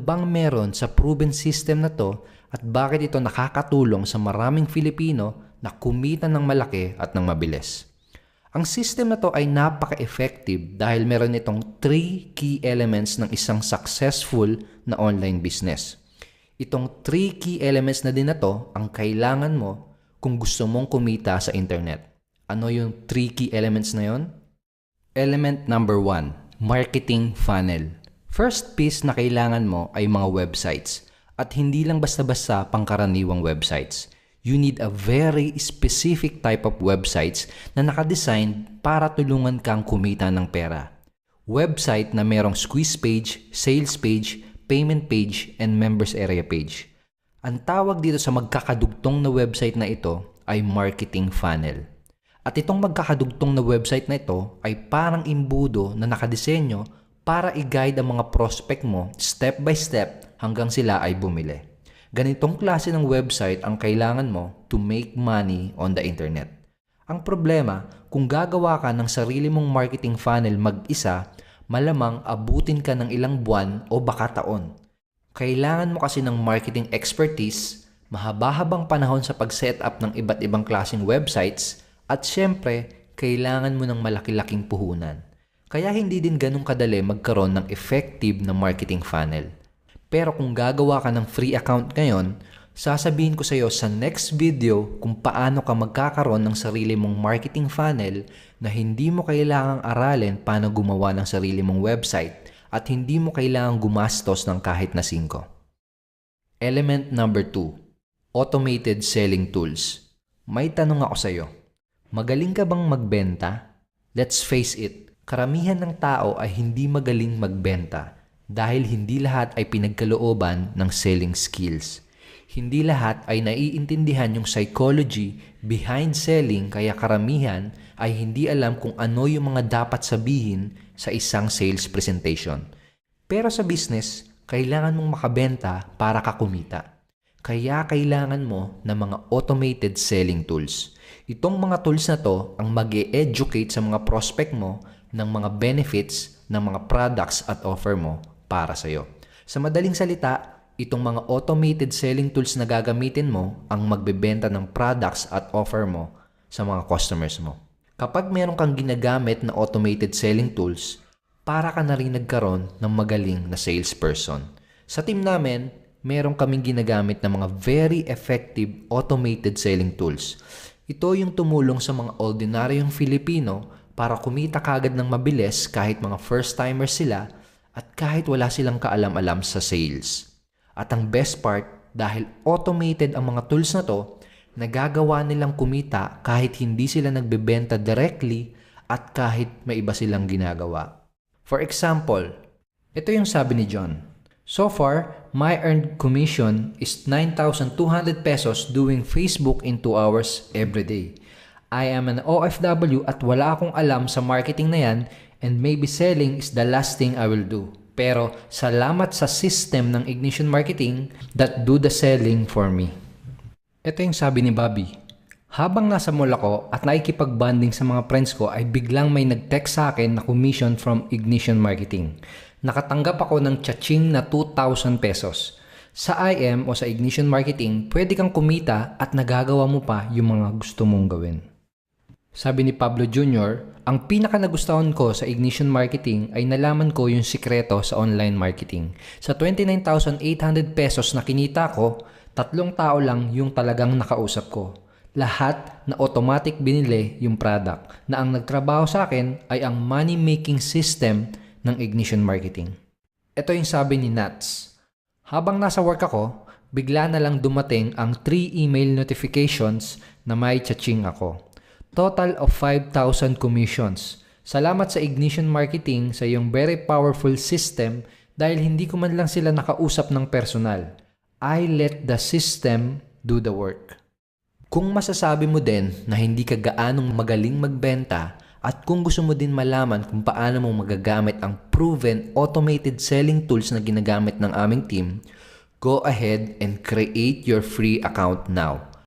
bang meron sa proven system na to at bakit ito nakakatulong sa maraming Filipino na kumita ng malaki at ng mabilis? Ang system na to ay napaka-effective dahil meron itong 3 key elements ng isang successful na online business. Itong 3 key elements na din na to ang kailangan mo kung gusto mong kumita sa internet. Ano yung 3 key elements na yon? Element number 1, marketing funnel. First piece na kailangan mo ay mga websites. At hindi lang basta-basta pangkaraniwang websites. You need a very specific type of websites na nakadesign para tulungan kang kumita ng pera. Website na merong squeeze page, sales page, payment page, and members area page. Ang tawag dito sa magkakadugtong na website na ito ay marketing funnel. At itong magkakadugtong na website na ito ay parang imbudo na nakadisenyo para i-guide ang mga prospect mo step by step hanggang sila ay bumili. Ganitong klase ng website ang kailangan mo to make money on the internet. Ang problema, kung gagawa ka ng sarili mong marketing funnel mag-isa, malamang abutin ka ng ilang buwan o baka taon. Kailangan mo kasi ng marketing expertise, mahaba-habang panahon sa pag-set up ng iba't ibang klaseng websites, at syempre, kailangan mo ng malaki-laking puhunan. Kaya hindi din ganun kadali magkaroon ng effective na marketing funnel. Pero kung gagawa ka ng free account ngayon, sasabihin ko sa iyo sa next video kung paano ka magkakaroon ng sarili mong marketing funnel na hindi mo kailangang aralin paano gumawa ng sarili mong website at hindi mo kailangang gumastos ng kahit na 5. Element number 2, automated selling tools. May tanong ako sa iyo. Magaling ka bang magbenta? Let's face it, karamihan ng tao ay hindi magaling magbenta dahil hindi lahat ay pinagkalooban ng selling skills. Hindi lahat ay naiintindihan yung psychology behind selling kaya karamihan ay hindi alam kung ano yung mga dapat sabihin sa isang sales presentation. Pero sa business, kailangan mong makabenta para ka kumita. Kaya kailangan mo ng mga automated selling tools. Itong mga tools na to ang mag-e-educate sa mga prospect mo ng mga benefits ng mga products at offer mo para sa iyo. Sa madaling salita, itong mga automated selling tools na gagamitin mo ang magbebenta ng products at offer mo sa mga customers mo. Kapag meron kang ginagamit na automated selling tools, para ka na rin nagkaroon ng magaling na salesperson. Sa team namin, meron kaming ginagamit na mga very effective automated selling tools. Ito yung tumulong sa mga ordinaryong Filipino para kumita kagad ng mabilis kahit mga first-timers sila at kahit wala silang kaalam-alam sa sales. At ang best part, dahil automated ang mga tools na to, nagagawa nilang kumita kahit hindi sila nagbebenta directly at kahit may iba silang ginagawa. For example, ito yung sabi ni John. So far, my earned commission is 9,200 pesos doing Facebook in 2 hours every day. I am an OFW at wala akong alam sa marketing na yan and maybe selling is the last thing I will do. Pero salamat sa system ng Ignition Marketing that do the selling for me. Ito yung sabi ni Bobby. Habang nasa mall ako at nakikipag-bonding sa mga friends ko ay biglang may nag-text sa akin na commission from Ignition Marketing. Nakatanggap ako ng cha-ching na 2,000 pesos. Sa IM o sa Ignition Marketing, pwede kang kumita at nagagawa mo pa yung mga gusto mong gawin. Sabi ni Pablo Jr., ang pinaka nagustuhan ko sa Ignition Marketing ay nalaman ko yung sikreto sa online marketing. Sa 29,800 pesos na kinita ko, 3 tao lang yung talagang nakausap ko. Lahat na automatic binili yung product na ang nagtrabaho sa akin ay ang money-making system ng Ignition Marketing. Ito yung sabi ni Nats. Habang nasa work ako, bigla na lang dumating ang 3 email notifications na may cha-ching ako. Total of 5,000 commissions. Salamat sa Ignition Marketing sa iyong very powerful system dahil hindi ko man lang sila nakausap ng personal. I let the system do the work. Kung masasabi mo din na hindi ka gaanong magaling magbenta at kung gusto mo din malaman kung paano mo magagamit ang proven automated selling tools na ginagamit ng aming team, go ahead and create your free account now.